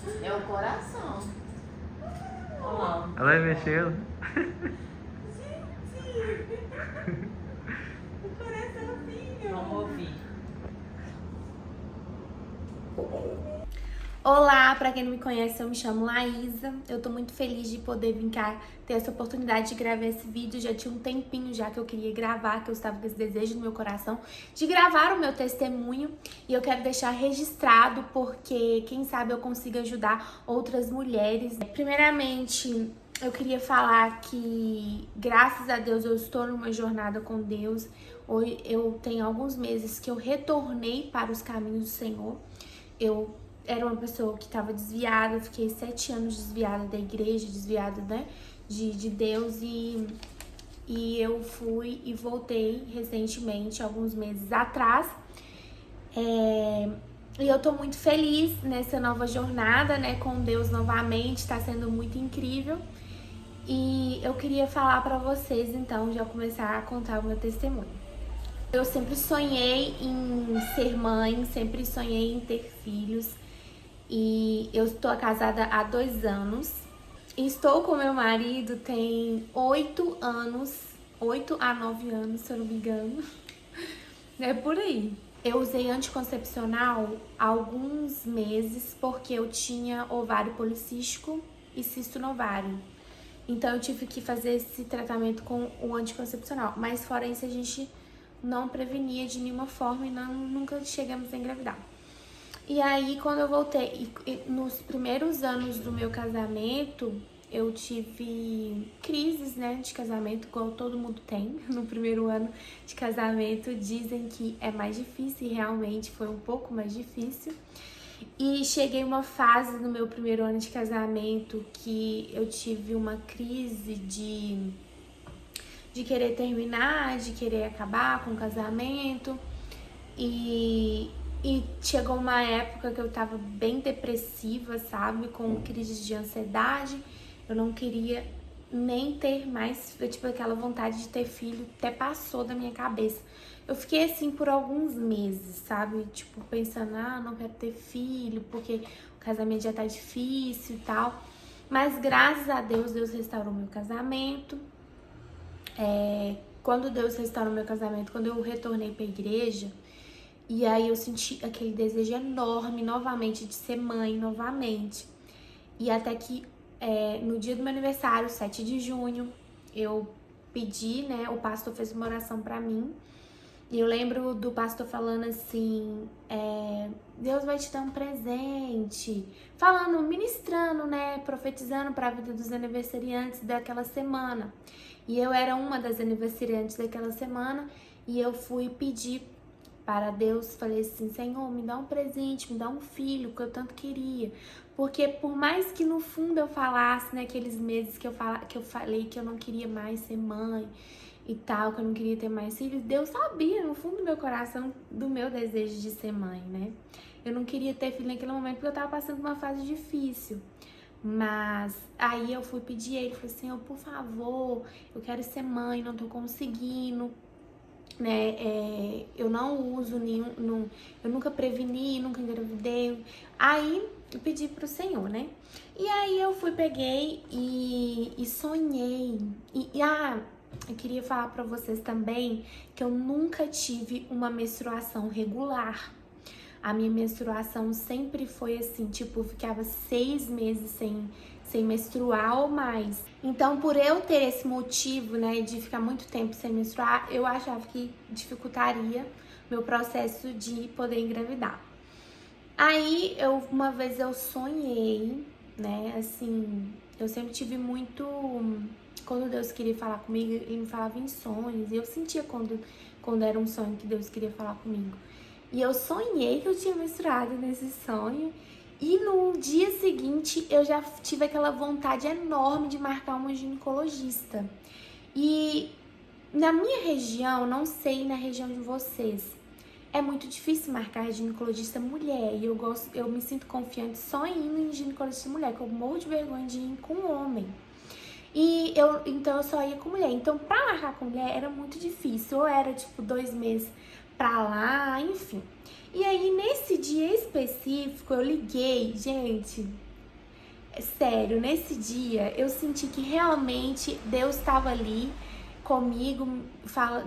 É o coração. Olha lá. Ela vai mexendo. O coraçãozinho. Vamos ouvir. Olá, pra quem não me conhece, eu me chamo Laísa. Eu tô muito feliz de poder vir cá ter essa oportunidade de gravar esse vídeo. Já tinha um tempinho já que eu queria gravar, que eu estava com esse desejo no meu coração de gravar o meu testemunho. E eu quero deixar registrado porque, quem sabe, eu consiga ajudar outras mulheres. Primeiramente, eu queria falar que, graças a Deus, eu estou numa jornada com Deus. Hoje eu tenho alguns meses que eu retornei para os caminhos do Senhor. Eu era uma pessoa que estava desviada, fiquei 7 anos desviada da igreja, desviada, né, de Deus, e eu fui e voltei recentemente, alguns meses atrás. E eu tô muito feliz nessa nova jornada, né, com Deus novamente, tá sendo muito incrível. E eu queria falar pra vocês, então, já começar a contar o meu testemunho. Eu sempre sonhei em ser mãe, sempre sonhei em ter filhos. E eu estou casada há 2 anos. Estou com meu marido tem 8 anos, 8 a 9 anos, se eu não me engano. É por aí. Eu usei anticoncepcional há alguns meses porque eu tinha ovário policístico e cisto no ovário. Então eu tive que fazer esse tratamento com o anticoncepcional. Mas fora isso, a gente não prevenia de nenhuma forma e nunca chegamos a engravidar. E aí, quando eu voltei, nos primeiros anos do meu casamento, eu tive crises, né, de casamento, igual todo mundo tem. No primeiro ano de casamento, dizem que é mais difícil, e realmente foi um pouco mais difícil. E cheguei uma fase no meu primeiro ano de casamento que eu tive uma crise de querer terminar, de querer acabar com o casamento. E chegou uma época que eu tava bem depressiva, sabe? Com crises de ansiedade. Eu não queria nem ter mais, tipo, aquela vontade de ter filho até passou da minha cabeça. Eu fiquei assim por alguns meses, sabe? Tipo, pensando, não quero ter filho, porque o casamento já tá difícil e tal. Mas graças a Deus, Deus restaurou meu casamento. Quando Deus restaurou meu casamento, quando eu retornei pra igreja, e aí eu senti aquele desejo enorme novamente de ser mãe novamente. E até que no dia do meu aniversário, 7 de junho, eu pedi, né? O pastor fez uma oração pra mim. E eu lembro do pastor falando assim, Deus vai te dar um presente. Falando, ministrando, né? Profetizando pra vida dos aniversariantes daquela semana. E eu era uma das aniversariantes daquela semana. E eu fui pedir para Deus, falei assim, Senhor, me dá um presente, me dá um filho, que eu tanto queria. Porque por mais que no fundo eu falasse, naqueles meses que eu falei que eu não queria mais ser mãe e tal, que eu não queria ter mais filhos, Deus sabia no fundo do meu coração do meu desejo de ser mãe, né? Eu não queria ter filho naquele momento porque eu tava passando por uma fase difícil. Mas aí eu fui pedir a ele, falei, Senhor, por favor, eu quero ser mãe, não tô conseguindo, né? Eu não uso nenhum, eu nunca preveni, nunca engravidei. Aí eu pedi pro Senhor, né? E aí eu fui, peguei e sonhei. Eu queria falar pra vocês também que eu nunca tive uma menstruação regular. A minha menstruação sempre foi assim, tipo, eu ficava 6 meses sem menstruar ou mais. Então, por eu ter esse motivo, né, de ficar muito tempo sem menstruar, eu achava que dificultaria meu processo de poder engravidar. Aí, uma vez eu sonhei, né, assim, eu sempre tive muito... Quando Deus queria falar comigo, Ele me falava em sonhos, e eu sentia quando era um sonho que Deus queria falar comigo. E eu sonhei que eu tinha menstruado nesse sonho. E no dia seguinte eu já tive aquela vontade enorme de marcar uma ginecologista. E na minha região, não sei na região de vocês, é muito difícil marcar ginecologista mulher. E eu me sinto confiante só indo em ginecologista mulher, porque eu morro de vergonha de ir com homem. Então eu só ia com mulher. Então pra marcar com mulher era muito difícil. Ou era tipo 2 meses pra lá, enfim. E aí nesse dia específico eu liguei, gente, sério, nesse dia eu senti que realmente Deus estava ali comigo,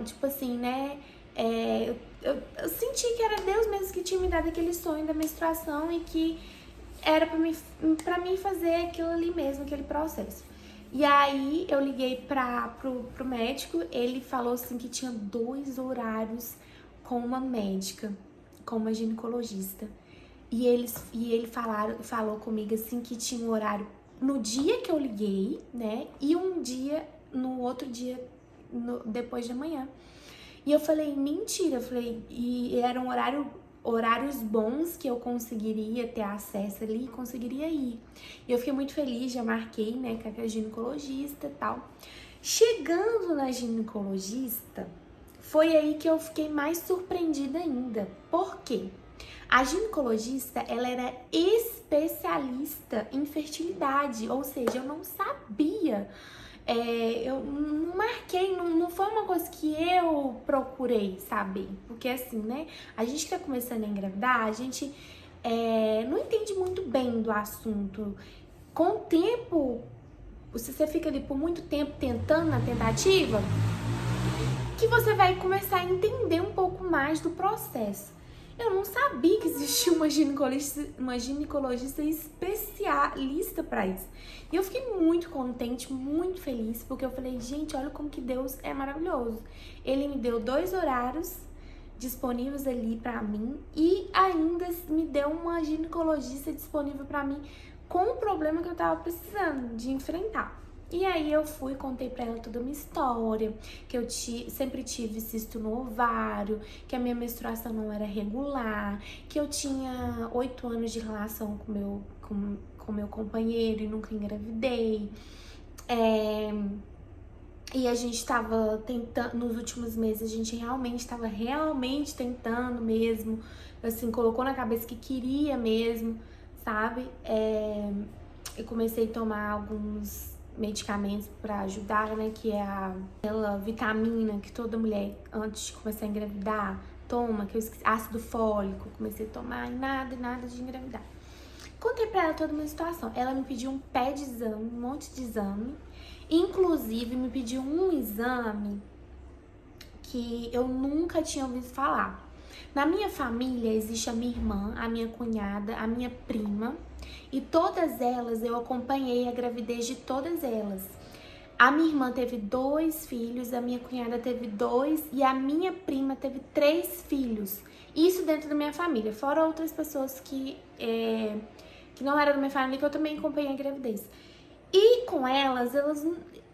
tipo assim, né? Eu senti que era Deus mesmo que tinha me dado aquele sonho da menstruação e que era pra mim fazer aquilo ali mesmo, aquele processo. E aí eu liguei pro médico, ele falou assim que tinha 2 horários com uma médica, com uma ginecologista. E ele falou comigo assim que tinha um horário no dia que eu liguei, né? E um dia, no outro dia, depois de amanhã. E eu falei, mentira, eu falei, e eram horários bons que eu conseguiria ter acesso ali, conseguiria ir. E eu fiquei muito feliz, já marquei, né, com a ginecologista e tal. Chegando na ginecologista, foi aí que eu fiquei mais surpreendida ainda. Por quê? A ginecologista, ela era especialista em fertilidade, ou seja, eu não sabia. Eu não marquei, não foi uma coisa que eu procurei saber. Porque assim, né? A gente que tá começando a engravidar, a gente não entende muito bem do assunto. Com o tempo, se você fica ali por muito tempo tentando na tentativa, que você vai começar a entender um pouco mais do processo. Eu não sabia que existia uma ginecologista especialista para isso. E eu fiquei muito contente, muito feliz, porque eu falei, gente, olha como que Deus é maravilhoso. Ele me deu 2 horários disponíveis ali para mim e ainda me deu uma ginecologista disponível para mim com o problema que eu tava precisando de enfrentar. E aí eu fui, contei pra ela toda a minha história, que eu sempre tive cisto no ovário, que a minha menstruação não era regular, que eu tinha 8 anos de relação com meu companheiro e nunca engravidei. E a gente tava tentando, nos últimos meses, a gente realmente tentando mesmo, assim, colocou na cabeça que queria mesmo, sabe? Eu comecei a tomar alguns medicamentos pra ajudar, né, que é aquela vitamina que toda mulher, antes de começar a engravidar, toma, que eu esqueci, ácido fólico, comecei a tomar e nada de engravidar. Contei pra ela toda uma situação. Ela me pediu um pé de exame, um monte de exame. Inclusive, me pediu um exame que eu nunca tinha ouvido falar. Na minha família existe a minha irmã, a minha cunhada, a minha prima. E todas elas, eu acompanhei a gravidez de todas elas. A minha irmã teve 2 filhos, a minha cunhada teve 2 e a minha prima teve 3 filhos. Isso dentro da minha família, fora outras pessoas que não eram da minha família, que eu também acompanhei a gravidez. E com elas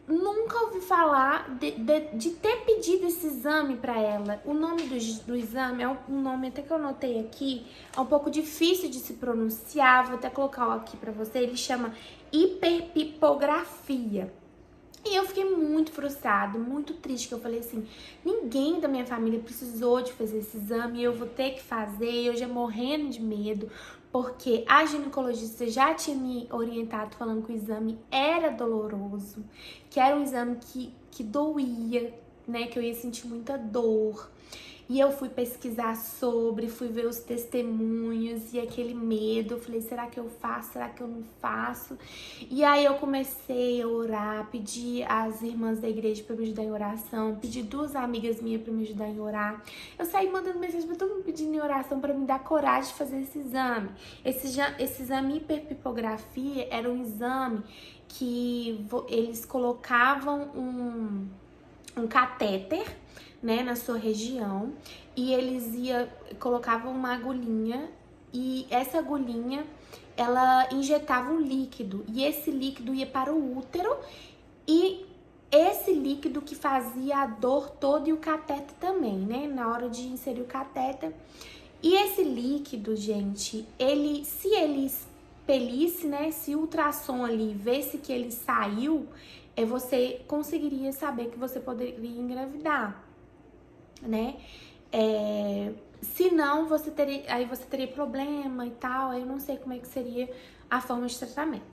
nunca ouvi falar de ter pedido esse exame pra ela. O nome do exame é um nome até que eu anotei aqui, é um pouco difícil de se pronunciar, vou até colocar aqui pra você, ele chama hiperpipografia. E eu fiquei muito frustrada, muito triste, que eu falei assim, ninguém da minha família precisou de fazer esse exame, eu vou ter que fazer, eu já morrendo de medo, porque a ginecologista já tinha me orientado falando que o exame era doloroso, que era um exame que doía, né, que eu ia sentir muita dor. E eu fui pesquisar sobre, fui ver os testemunhos e aquele medo. Eu falei, será que eu faço? Será que eu não faço? E aí eu comecei a orar, pedi às irmãs da igreja para me ajudar em oração, pedi 2 amigas minhas para me ajudar em orar. Eu saí mandando mensagem para todo mundo pedindo em oração para me dar coragem de fazer esse exame. Esse exame hiperpipografia era um exame que eles colocavam um catéter, né, na sua região, e eles colocavam uma agulhinha, e essa agulhinha, ela injetava um líquido, e esse líquido ia para o útero, e esse líquido que fazia a dor toda e o catéter também, né, na hora de inserir o catéter. E esse líquido, gente, se ele expelisse, né, se o ultrassom ali vesse que ele saiu, você conseguiria saber que você poderia engravidar, né? Se não, você teria problema e tal, aí eu não sei como é que seria a forma de tratamento.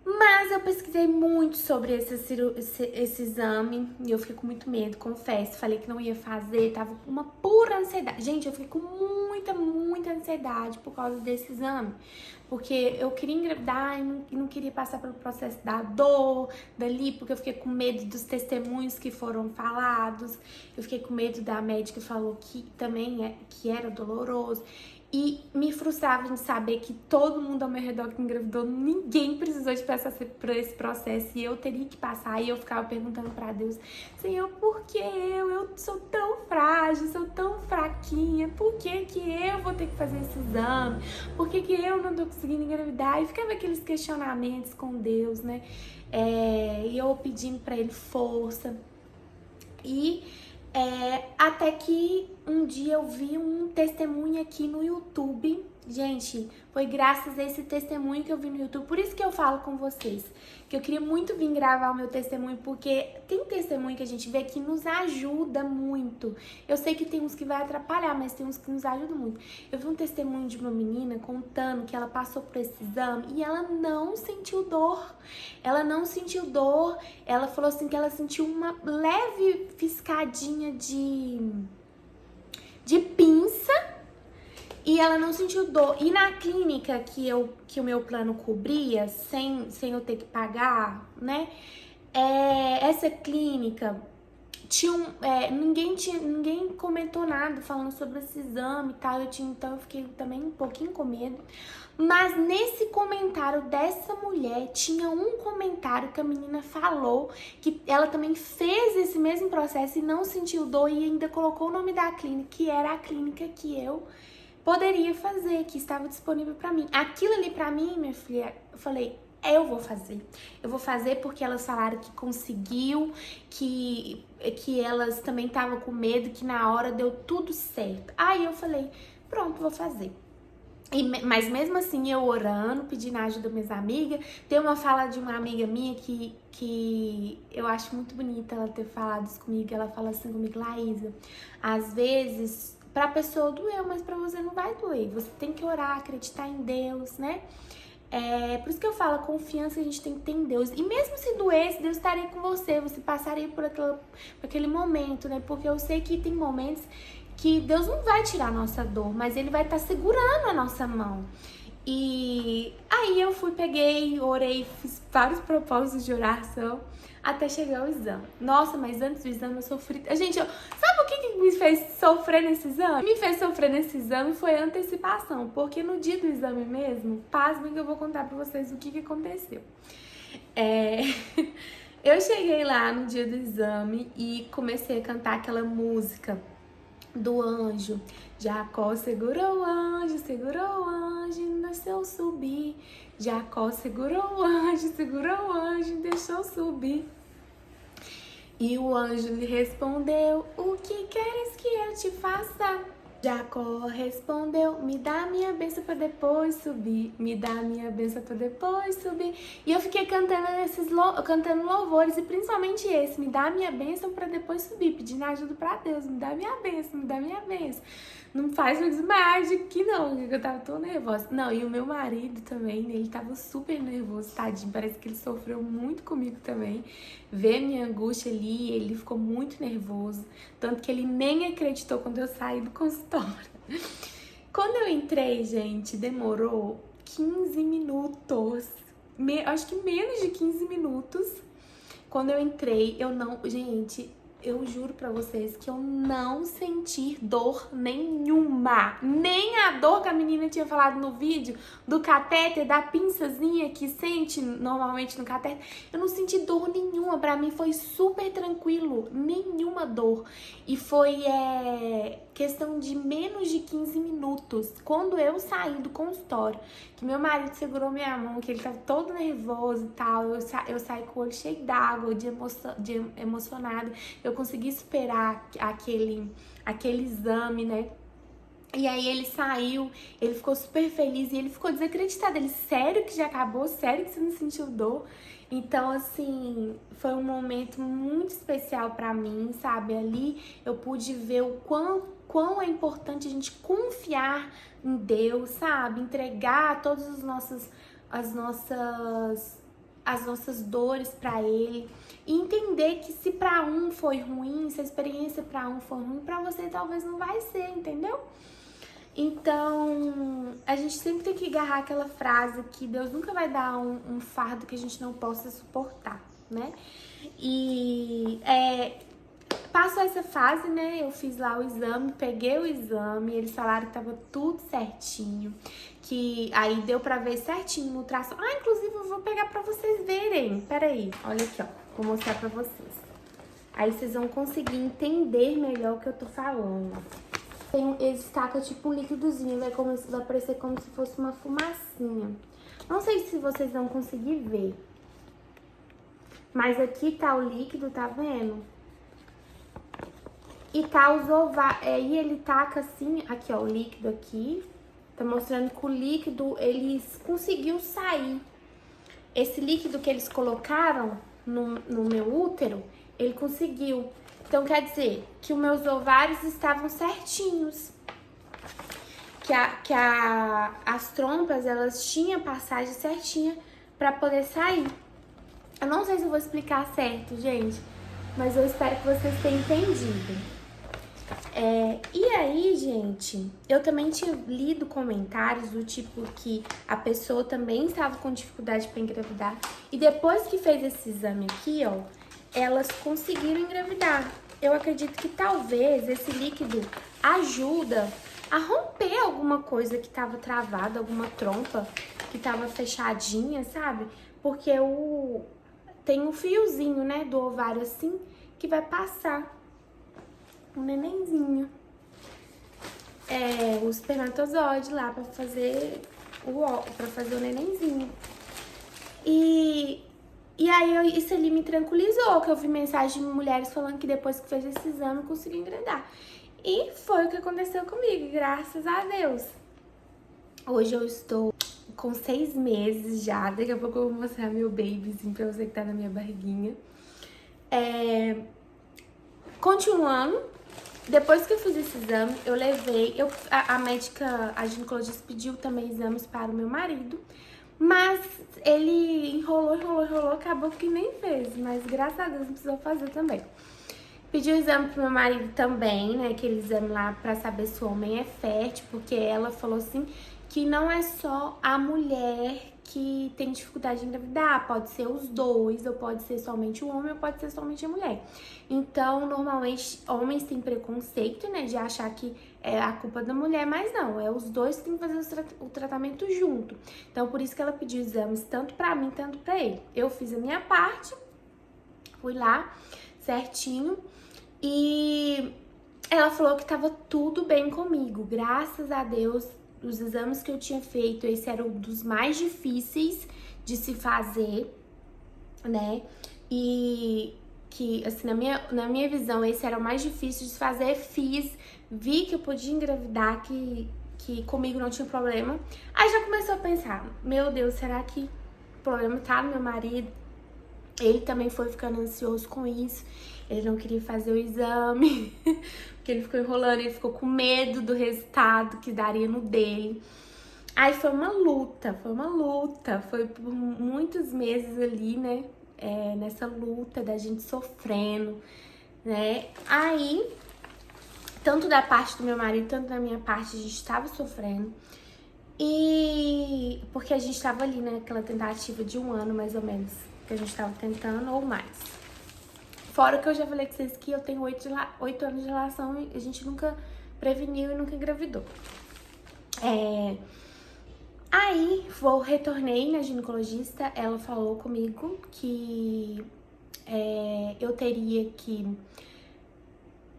Mas eu pesquisei muito sobre esse exame e eu fiquei com muito medo, confesso. Falei que não ia fazer, tava com uma pura ansiedade. Gente, eu fiquei com muita ansiedade por causa desse exame. Porque eu queria engravidar e não queria passar pelo processo da dor, dali, porque eu fiquei com medo dos testemunhos que foram falados. Eu fiquei com medo da médica que falou que também que era doloroso. E me frustrava de saber que todo mundo ao meu redor que engravidou, ninguém precisou de passar por esse processo e eu teria que passar. E eu ficava perguntando pra Deus: Senhor, por que eu? Eu sou tão frágil, sou tão fraquinha, por que que eu vou ter que fazer esse exame? Por que que eu não tô conseguindo engravidar? E ficava aqueles questionamentos com Deus, né? E eu pedindo pra Ele força. E até que um dia eu vi um testemunho aqui no YouTube. Gente, foi graças a esse testemunho que eu vi no YouTube. Por isso que eu falo com vocês, que eu queria muito vir gravar o meu testemunho, porque tem testemunho que a gente vê que nos ajuda muito. Eu sei que tem uns que vai atrapalhar, mas tem uns que nos ajudam muito. Eu vi um testemunho de uma menina contando que ela passou por esse exame e ela não sentiu dor. Ela não sentiu dor. Ela falou assim que ela sentiu uma leve fiscadinha de pinça e ela não sentiu dor. E na clínica que o meu plano cobria, sem eu ter que pagar, né? Essa clínica ninguém comentou nada falando sobre esse exame e tal. Então eu fiquei também um pouquinho com medo. Mas nesse comentário dessa mulher, tinha um comentário que a menina falou que ela também fez esse mesmo processo e não sentiu dor e ainda colocou o nome da clínica, que era a clínica que eu poderia fazer, que estava disponível pra mim. Aquilo ali pra mim, minha filha, eu falei: eu vou fazer. Eu vou fazer porque elas falaram que conseguiu, que elas também estavam com medo, que na hora deu tudo certo. Aí eu falei: pronto, vou fazer. Mas mesmo assim, eu orando, pedindo a ajuda das minhas amigas. Tem uma fala de uma amiga minha que eu acho muito bonita ela ter falado isso comigo. Ela fala assim comigo: Laísa, às vezes pra pessoa doeu, mas pra você não vai doer. Você tem que orar, acreditar em Deus, né? Por isso que eu falo, a confiança a gente tem que ter em Deus. E mesmo se doesse, Deus estaria com você. Você passaria por aquele momento, né? Porque eu sei que tem momentos que Deus não vai tirar a nossa dor, mas Ele vai estar segurando a nossa mão. E aí eu peguei, orei, fiz vários propósitos de oração até chegar ao exame. Nossa, mas antes do exame eu sofri. Gente, sabe o que me fez sofrer nesse exame? Me fez sofrer nesse exame foi a antecipação, porque no dia do exame mesmo, pasmem que eu vou contar pra vocês o que aconteceu. Eu cheguei lá no dia do exame e comecei a cantar aquela música do anjo. Jacó segurou o anjo, e deixou subir. Jacó segurou o anjo, e deixou subir. E o anjo lhe respondeu: o que queres que eu te faça? Jacó respondeu: me dá minha bênção pra depois subir. Me dá minha bênção pra depois subir. E eu fiquei cantando cantando louvores, e principalmente esse: me dá minha bênção pra depois subir, pedindo ajuda pra Deus. Me dá minha bênção, me dá minha bênção. Não faz eu desmaiar de que não, eu tava tão nervosa. Não, e o meu marido também, ele tava super nervoso, tadinho. Parece que ele sofreu muito comigo também. Ver minha angústia ali, ele ficou muito nervoso. Tanto que ele nem acreditou quando eu saí do consultório. Quando eu entrei, gente, demorou 15 minutos. Acho que menos de 15 minutos. Quando eu entrei, gente, eu juro pra vocês que eu não senti dor nenhuma. Nem a dor que a menina tinha falado no vídeo do catéter, da pinçazinha que sente normalmente no catéter. Eu não senti dor nenhuma. Pra mim foi super tranquilo. Nenhuma dor. E foi questão de menos de 15 minutos. Quando eu saí do consultório, que meu marido segurou minha mão, que ele tava todo nervoso e tal. Eu saí com o olho cheio d'água, de emocionada. Eu consegui superar aquele exame, né? E aí ele saiu, ele ficou super feliz e ele ficou desacreditado. Ele: sério que já acabou? Sério que você não sentiu dor? Então, assim, foi um momento muito especial pra mim, sabe? Ali eu pude ver o quão é importante a gente confiar em Deus, sabe? Entregar todas as nossas as nossas dores pra ele e entender que se pra um foi ruim, se a experiência pra um foi ruim, pra você talvez não vai ser, entendeu? Então, a gente sempre tem que agarrar aquela frase que Deus nunca vai dar um fardo que a gente não possa suportar, né? E passou essa fase, né? Eu fiz lá o exame, peguei o exame, eles falaram que tava tudo certinho, que aí deu pra ver certinho no traço. Ah, inclusive eu vou pegar pra vocês verem. Peraí, olha aqui, ó. Vou mostrar pra vocês. Aí vocês vão conseguir entender melhor o que eu tô falando. Eles tacam tipo um líquidozinho, vai parecer como se fosse uma fumacinha. Não sei se vocês vão conseguir ver. Mas aqui tá o líquido, tá vendo? E tá os ovários. Aí ele taca assim, aqui ó, o líquido aqui. Tá mostrando que o líquido, eles conseguiu sair. Esse líquido que eles colocaram no meu útero, ele conseguiu. Então quer dizer que os meus ovários estavam certinhos. As trompas, elas tinham passagem certinha pra poder sair. Eu não sei se eu vou explicar certo, gente, mas eu espero que vocês tenham entendido. E aí, gente, eu também tinha lido comentários do tipo que a pessoa também estava com dificuldade para engravidar. E depois que fez esse exame aqui, ó, elas conseguiram engravidar. Eu acredito que talvez esse líquido ajuda a romper alguma coisa que estava travada, alguma trompa que estava fechadinha, sabe? Porque tem um fiozinho, né, do ovário assim, que vai passar um nenenzinho. O espermatozoide lá pra fazer o nenenzinho. E aí isso ali me tranquilizou, que eu vi mensagem de mulheres falando que depois que fez esse exame conseguiu engravidar. E foi o que aconteceu comigo, graças a Deus. Hoje eu estou com 6 meses já, daqui a pouco eu vou mostrar meu babyzinho pra você que tá na minha barriguinha. Continuando, depois que eu fiz esse exame, eu levei, a médica, a ginecologista pediu também exames para o meu marido, mas ele enrolou, acabou que nem fez, mas graças a Deus não precisou fazer também. Pediu exame pro meu marido também, né, aquele exame lá pra saber se o homem é fértil, porque ela falou assim que não é só a mulher que tem dificuldade de engravidar, pode ser os dois, ou pode ser somente o homem, ou pode ser somente a mulher. Então, normalmente, homens têm preconceito, né, de achar que é a culpa da mulher, mas não, é os dois que têm que fazer o tratamento junto. Então, por isso que ela pediu exames tanto pra mim, tanto pra ele. Eu fiz a minha parte, fui lá, certinho, e ela falou que tava tudo bem comigo, graças a Deus. Os exames que eu tinha feito, esse era um dos mais difíceis de se fazer, né? E que, assim, na minha visão, esse era o mais difícil de se fazer. Vi que eu podia engravidar, que comigo não tinha problema. Aí já começou a pensar, meu Deus, será que o problema tá no meu marido? Ele também foi ficando ansioso com isso. Ele não queria fazer o exame, porque ele ficou enrolando, ele ficou com medo do resultado que daria no dele. Aí foi uma luta, foi por muitos meses ali, né, nessa luta da gente sofrendo, né. Aí, tanto da parte do meu marido, tanto da minha parte, a gente estava sofrendo. E porque a gente estava ali, né, naquela tentativa de 1 ano, mais ou menos, que a gente estava tentando, ou mais. Fora que eu já falei com vocês que eu tenho 8 anos de relação e a gente nunca preveniu e nunca engravidou. Aí, retornei na ginecologista, ela falou comigo que eu teria que...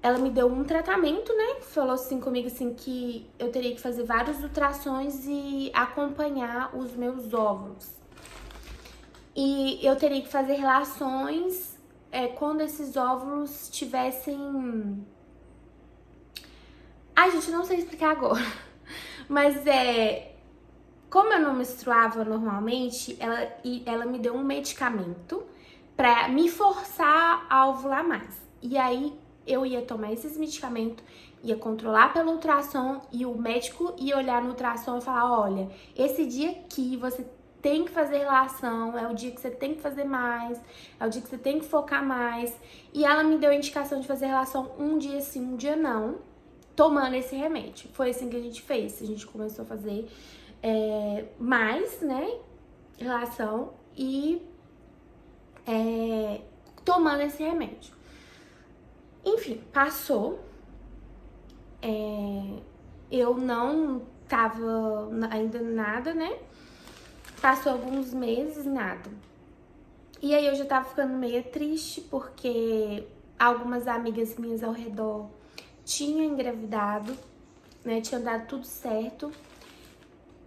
Ela me deu um tratamento, né? Falou assim comigo assim que eu teria que fazer vários ultrassons e acompanhar os meus óvulos. E eu teria que fazer relações quando esses óvulos tivessem... Ai, gente, não sei explicar agora. Mas como eu não menstruava normalmente, ela me deu um medicamento pra me forçar a ovular mais. E aí eu ia tomar esses medicamentos, ia controlar pelo ultrassom e o médico ia olhar no ultrassom e falar, olha, esse dia aqui você tem que fazer relação, é o dia que você tem que fazer mais, é o dia que você tem que focar mais. E ela me deu a indicação de fazer relação um dia sim, um dia não, tomando esse remédio. Foi assim que a gente fez. A gente começou a fazer mais, né, relação e tomando esse remédio. Enfim, passou. Eu não tava ainda nada, né? Passou alguns meses, nada. E aí eu já tava ficando meio triste porque algumas amigas minhas ao redor tinham engravidado, né? Tinha dado tudo certo.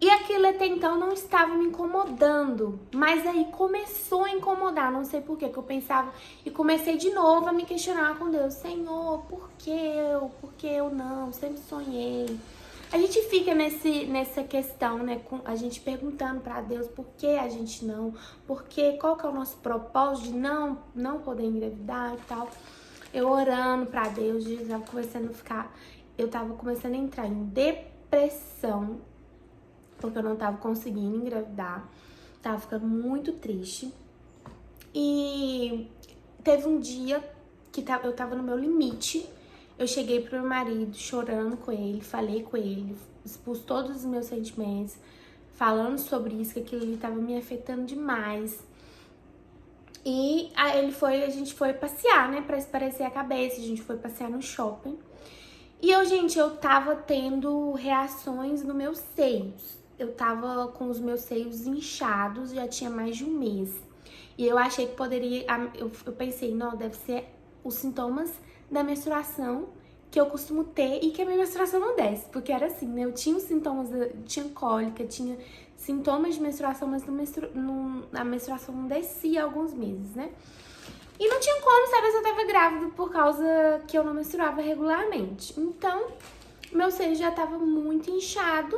E aquilo até então não estava me incomodando, mas aí começou a incomodar, não sei por quê, que eu pensava e comecei de novo a me questionar com Deus, Senhor, por que eu? Por que eu não? Sempre sonhei. A gente fica nessa questão, né, com a gente perguntando pra Deus por que a gente não, qual que é o nosso propósito de não poder engravidar e tal. Eu orando pra Deus, eu tava começando a entrar em depressão, porque eu não tava conseguindo engravidar, tava ficando muito triste. E teve um dia que eu tava no meu limite, eu cheguei pro meu marido chorando com ele, falei com ele, expus todos os meus sentimentos, falando sobre isso, que aquilo ali tava me afetando demais. E aí a gente foi passear, né, pra espairecer a cabeça, a gente foi passear no shopping. E eu tava tendo reações nos meus seios. Eu tava com os meus seios inchados, já tinha mais de um mês. E eu achei que poderia, eu pensei, não, deve ser os sintomas da menstruação que eu costumo ter e que a minha menstruação não desce. Porque era assim, né, eu tinha os sintomas, tinha cólica, tinha sintomas de menstruação, mas a menstruação não descia há alguns meses, né? E não tinha como saber se eu tava grávida por causa que eu não menstruava regularmente. Então, meu seio já tava muito inchado,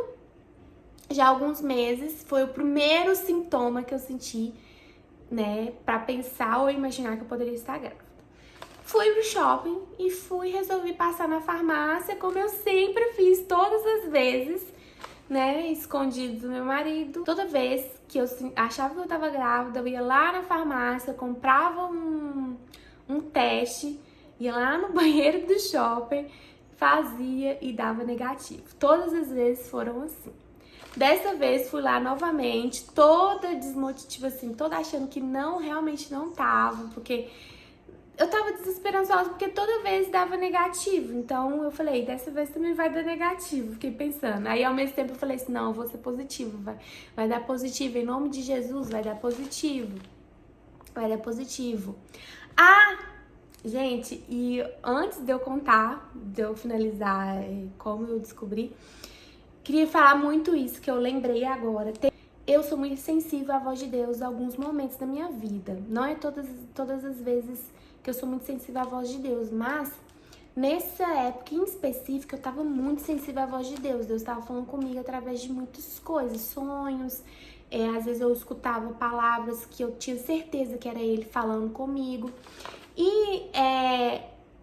já há alguns meses. Foi o primeiro sintoma que eu senti, né, pra pensar ou imaginar que eu poderia estar grávida. Fui pro shopping e resolvi passar na farmácia, como eu sempre fiz todas as vezes, né, escondido do meu marido. Toda vez que eu achava que eu tava grávida, eu ia lá na farmácia, comprava um teste, ia lá no banheiro do shopping, fazia e dava negativo. Todas as vezes foram assim. Dessa vez fui lá novamente, toda desmotiva, assim, toda achando que realmente não tava, porque eu tava desesperançosa porque toda vez dava negativo. Então eu falei, dessa vez também vai dar negativo. Fiquei pensando. Aí ao mesmo tempo eu falei assim, não, eu vou ser positivo. Vai dar positivo. Em nome de Jesus, vai dar positivo. Vai dar positivo. Ah! Gente, e antes de eu contar, de eu finalizar como eu descobri, queria falar muito isso que eu lembrei agora. Eu sou muito sensível à voz de Deus em alguns momentos da minha vida. Não é todas as vezes que eu sou muito sensível à voz de Deus, mas nessa época em específico eu tava muito sensível à voz de Deus. Deus tava falando comigo através de muitas coisas, sonhos. Às vezes eu escutava palavras que eu tinha certeza que era Ele falando comigo. E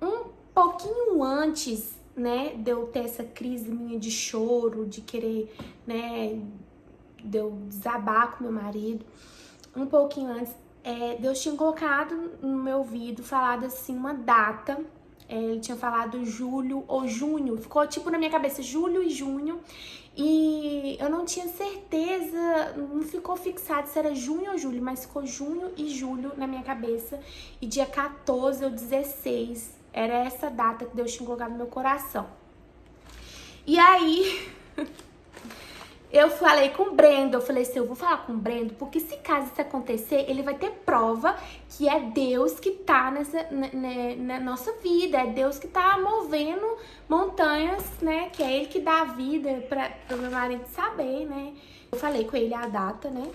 um pouquinho antes, né, de eu ter essa crise minha de choro, de querer, né, de eu desabar com meu marido, um pouquinho antes, Deus tinha colocado no meu ouvido, falado assim, uma data. Ele tinha falado julho ou junho, ficou tipo na minha cabeça, julho e junho. E eu não tinha certeza, não ficou fixado se era junho ou julho, mas ficou junho e julho na minha cabeça. E dia 14 ou 16, era essa data que Deus tinha colocado no meu coração. E aí... eu falei com o Brendo, eu falei assim, eu vou falar com o Brendo, porque se caso isso acontecer, ele vai ter prova que é Deus que tá na nossa vida, é Deus que tá movendo montanhas, né, que é Ele que dá a vida pro meu marido saber, né. Eu falei com ele a data, né,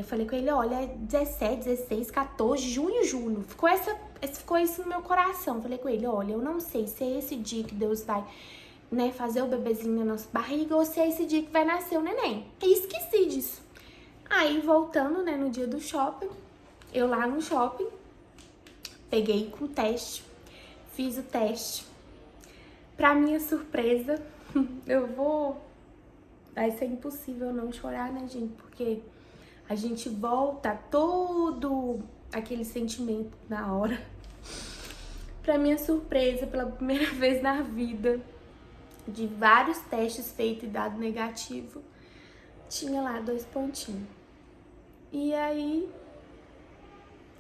falei com ele, olha, 17, 16, 14, junho, julho, ficou isso no meu coração. Falei com ele, olha, eu não sei se é esse dia que Deus vai... né, fazer o bebezinho na nossa barriga, ou se é esse dia que vai nascer o neném. E esqueci disso. Aí, voltando, né, no dia do shopping, eu lá no shopping, peguei com o teste, fiz o teste. Pra minha surpresa, vai ser impossível não chorar, né, gente, porque a gente volta todo aquele sentimento na hora. Pra minha surpresa, pela primeira vez na vida, de vários testes feitos e dado negativo, tinha lá 2 pontinhos. E aí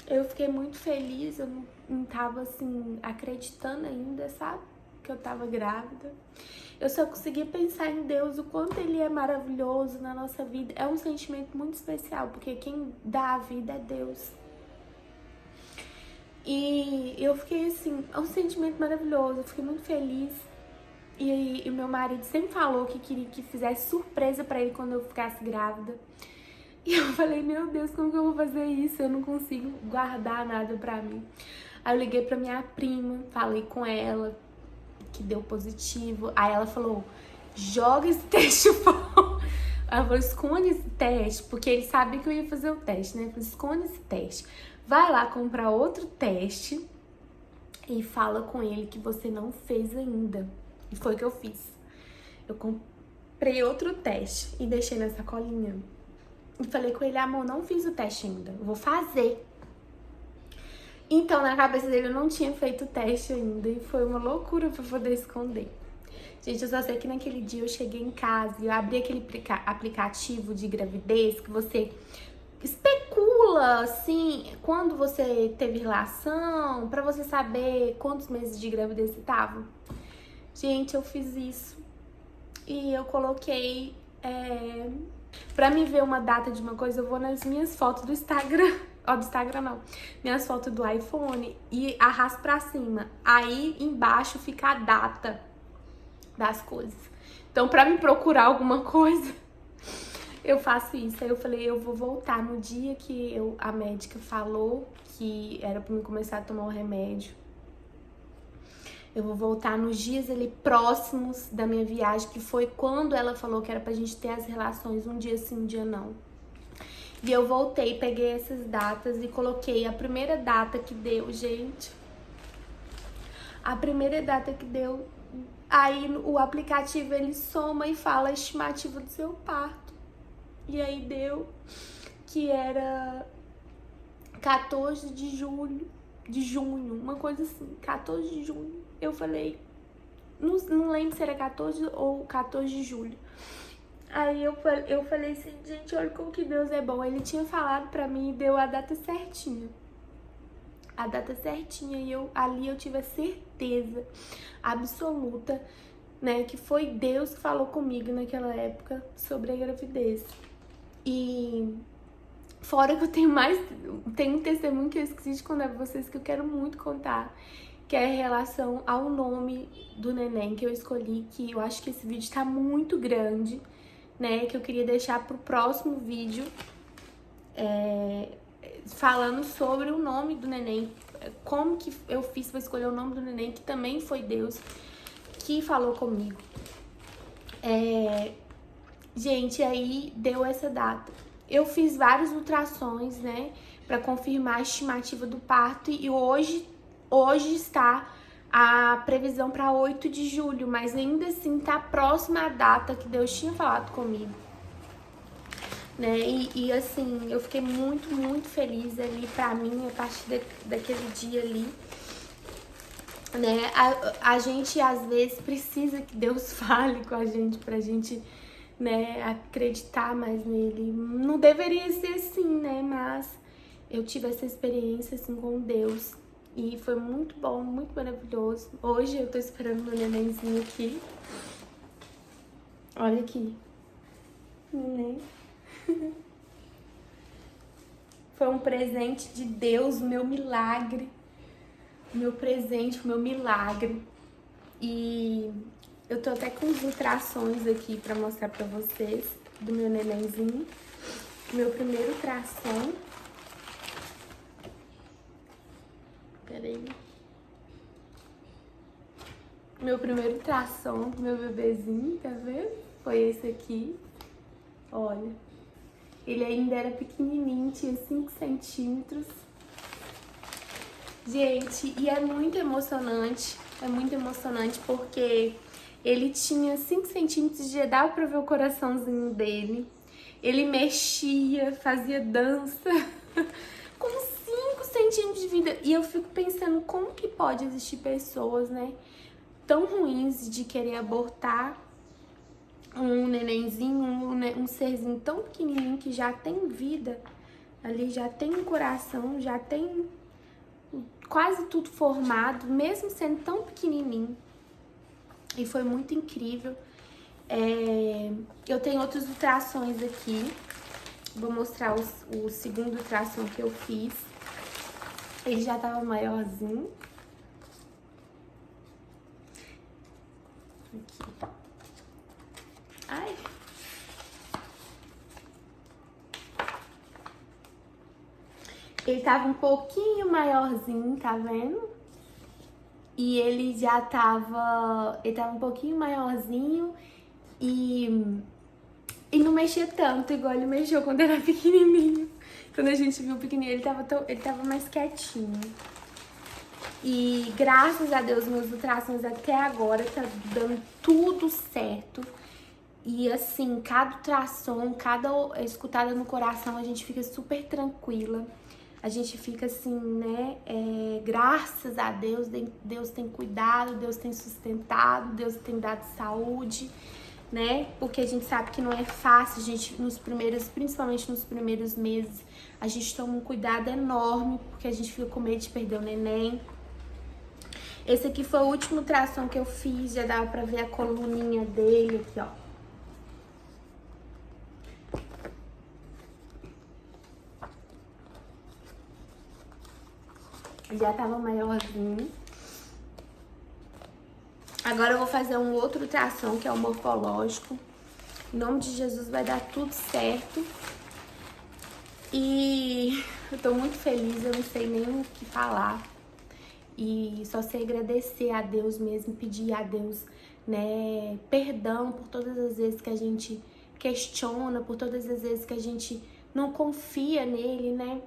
eu fiquei muito feliz, eu não tava assim acreditando ainda, sabe? Que eu tava grávida. Eu só conseguia pensar em Deus, o quanto Ele é maravilhoso na nossa vida. É um sentimento muito especial, porque quem dá a vida é Deus. E eu fiquei assim, é um sentimento maravilhoso, eu fiquei muito feliz. E meu marido sempre falou que queria que fizesse surpresa pra ele quando eu ficasse grávida. E eu falei, meu Deus, como que eu vou fazer isso? Eu não consigo guardar nada pra mim. Aí eu liguei pra minha prima, falei com ela, que deu positivo. Aí ela falou, joga esse teste fora. Aí eu falei, esconde esse teste, porque ele sabia que eu ia fazer o teste, né? Eu falei, esconde esse teste. Vai lá comprar outro teste e fala com ele que você não fez ainda. E foi o que eu fiz. Eu comprei outro teste e deixei na sacolinha. E falei com ele, amor, não fiz o teste ainda, eu vou fazer. Então, na cabeça dele, eu não tinha feito o teste ainda. E foi uma loucura pra poder esconder. Gente, eu só sei que naquele dia eu cheguei em casa e eu abri aquele aplicativo de gravidez que você especula, assim, quando você teve relação, pra você saber quantos meses de gravidez você tava. Gente, eu fiz isso. E eu coloquei... Pra me ver uma data de uma coisa, eu vou nas minhas fotos do Instagram. Ó, do Instagram não. Minhas fotos do iPhone e arrasto pra cima. Aí embaixo fica a data das coisas. Então, pra me procurar alguma coisa, eu faço isso. Aí eu falei, eu vou voltar no dia que a médica falou que era pra mim começar a tomar o remédio. Eu vou voltar nos dias ali próximos da minha viagem, que foi quando ela falou que era pra gente ter as relações um dia sim, um dia não. E eu voltei, peguei essas datas e coloquei a primeira data que deu, gente. A primeira data que deu, aí o aplicativo ele soma e fala a estimativa do seu parto. E aí deu que era 14 de junho, uma coisa assim, 14 de junho. Eu falei, não lembro se era 14 ou 14 de julho. Aí eu falei assim, gente, olha como que Deus é bom. Ele tinha falado pra mim e deu a data certinha. A data certinha. E ali eu tive a certeza absoluta, né, que foi Deus que falou comigo naquela época sobre a gravidez. E fora que eu tenho um testemunho que eu esqueci de contar pra vocês, que eu quero muito contar, que é em relação ao nome do neném que eu escolhi, que eu acho que esse vídeo tá muito grande, né, que eu queria deixar pro próximo vídeo, falando sobre o nome do neném, como que eu fiz pra escolher o nome do neném, que também foi Deus que falou comigo. Gente, aí deu essa data. Eu fiz vários ultrassons, né, pra confirmar a estimativa do parto, e hoje está a previsão para 8 de julho, mas ainda assim tá próxima a data que Deus tinha falado comigo, né? E assim, eu fiquei muito, muito feliz ali pra mim, a partir daquele dia ali, né? A gente às vezes precisa que Deus fale com a gente pra gente, né, acreditar mais nele. Não deveria ser assim, né? Mas eu tive essa experiência assim com Deus. E foi muito bom, muito maravilhoso. Hoje eu tô esperando meu nenenzinho aqui. Olha aqui. Neném. Foi um presente de Deus, meu milagre. Meu presente, meu milagre. E eu tô até com os ultrassons aqui pra mostrar pra vocês do meu nenenzinho. Meu primeiro ultrassom. Peraí. Meu primeiro ultrassom do meu bebezinho, tá vendo? Foi esse aqui. Olha. Ele ainda era pequenininho, tinha 5 centímetros. Gente, e é muito emocionante. É muito emocionante porque ele tinha 5 centímetros, já dava pra ver o coraçãozinho dele. Ele mexia, fazia dança com 5 centímetros de vida. E eu fico pensando como que pode existir pessoas, né, tão ruins de querer abortar um nenenzinho, um serzinho tão pequenininho que já tem vida ali, já tem um coração, já tem quase tudo formado, mesmo sendo tão pequenininho. E foi muito incrível. Eu tenho outros ultrassons aqui. Vou mostrar o segundo ultrassom que eu fiz. Ele já tava maiorzinho. Aqui. Ai. Ele tava um pouquinho maiorzinho, tá vendo? E ele já tava... Ele tava um pouquinho maiorzinho e não mexia tanto, igual ele mexeu quando era pequenininho. Quando a gente viu o pequenininho, ele tava mais quietinho. E graças a Deus, meus ultrassons até agora tá dando tudo certo. E assim, cada ultrassom, cada escutada no coração, a gente fica super tranquila. A gente fica assim, né, graças a Deus, Deus tem cuidado, Deus tem sustentado, Deus tem dado saúde, né? Porque a gente sabe que não é fácil, a gente, principalmente nos primeiros meses, a gente toma um cuidado enorme, porque a gente fica com medo de perder o neném. Esse aqui foi o último ultrassom que eu fiz, já dava pra ver a coluninha dele aqui, ó. Já tava maiorzinho. Agora eu vou fazer um outro ultrassom, que é o morfológico. Em nome de Jesus vai dar tudo certo. E eu tô muito feliz, eu não sei nem o que falar. E só sei agradecer a Deus mesmo, pedir a Deus, né, perdão por todas as vezes que a gente questiona, por todas as vezes que a gente não confia nele, né?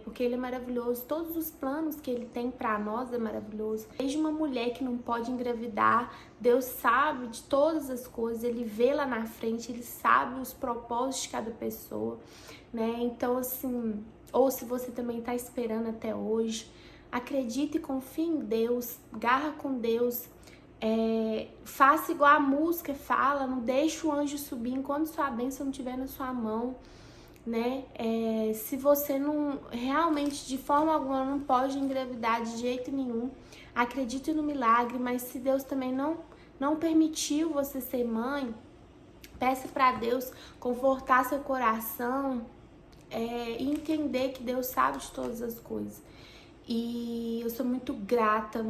Porque ele é maravilhoso, todos os planos que ele tem pra nós é maravilhoso. Desde uma mulher que não pode engravidar, Deus sabe de todas as coisas, ele vê lá na frente, ele sabe os propósitos de cada pessoa, né? Então assim, ou se você também tá esperando até hoje, acredite e confie em Deus, garra com Deus, faça igual a música fala, não deixe o anjo subir enquanto sua bênção não estiver na sua mão, né? Se você não, realmente, de forma alguma, não pode engravidar de jeito nenhum, acredite no milagre, mas se Deus também não permitiu você ser mãe, peça para Deus confortar seu coração, e entender que Deus sabe de todas as coisas. E eu sou muito grata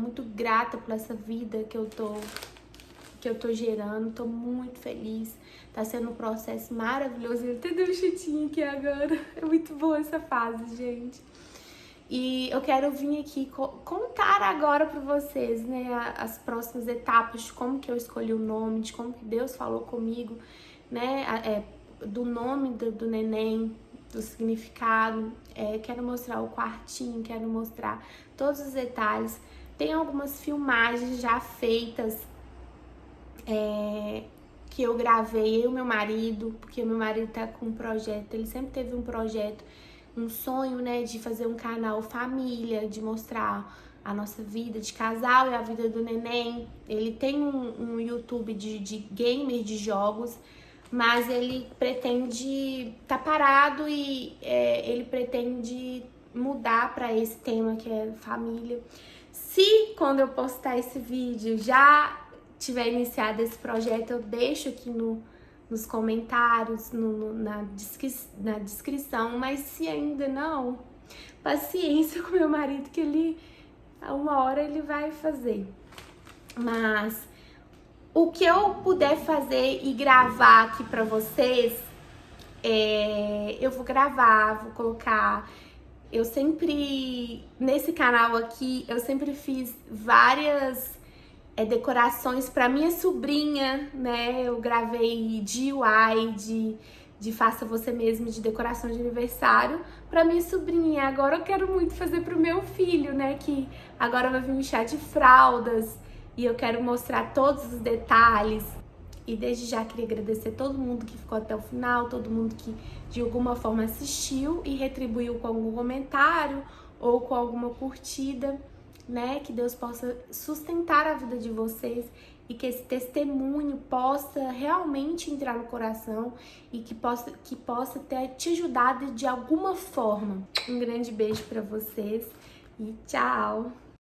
por essa vida que eu tô gerando, tô muito feliz. Tá sendo um processo maravilhoso. Eu até dei um chutinho aqui agora. É muito boa essa fase, gente. E eu quero vir aqui contar agora pra vocês, né, as próximas etapas de como que eu escolhi o nome, de como que Deus falou comigo, né, do nome do neném, do significado. Quero mostrar o quartinho, quero mostrar todos os detalhes. Tem algumas filmagens já feitas, que eu gravei, eu e meu marido, porque o meu marido tá com um projeto, ele sempre teve um projeto, um sonho, né, de fazer um canal família, de mostrar a nossa vida de casal e a vida do neném. Ele tem um YouTube de gamer, de jogos, mas ele pretende tá parado e ele pretende mudar para esse tema que é família. Se quando eu postar esse vídeo já tiver iniciado esse projeto, eu deixo aqui nos comentários, na descrição, mas se ainda não, paciência com meu marido, que ele, uma hora ele vai fazer. Mas o que eu puder fazer e gravar aqui pra vocês, eu vou gravar, vou colocar. Eu sempre, nesse canal aqui, eu sempre fiz várias decorações para minha sobrinha, né? Eu gravei DIY, de faça você mesmo, de decoração de aniversário para minha sobrinha. Agora eu quero muito fazer pro meu filho, né? Que agora vai vir um chá de fraldas e eu quero mostrar todos os detalhes. E desde já queria agradecer todo mundo que ficou até o final, todo mundo que de alguma forma assistiu e retribuiu com algum comentário ou com alguma curtida, né? Que Deus possa sustentar a vida de vocês e que esse testemunho possa realmente entrar no coração e que possa ter te ajudado de alguma forma. Um grande beijo para vocês e tchau!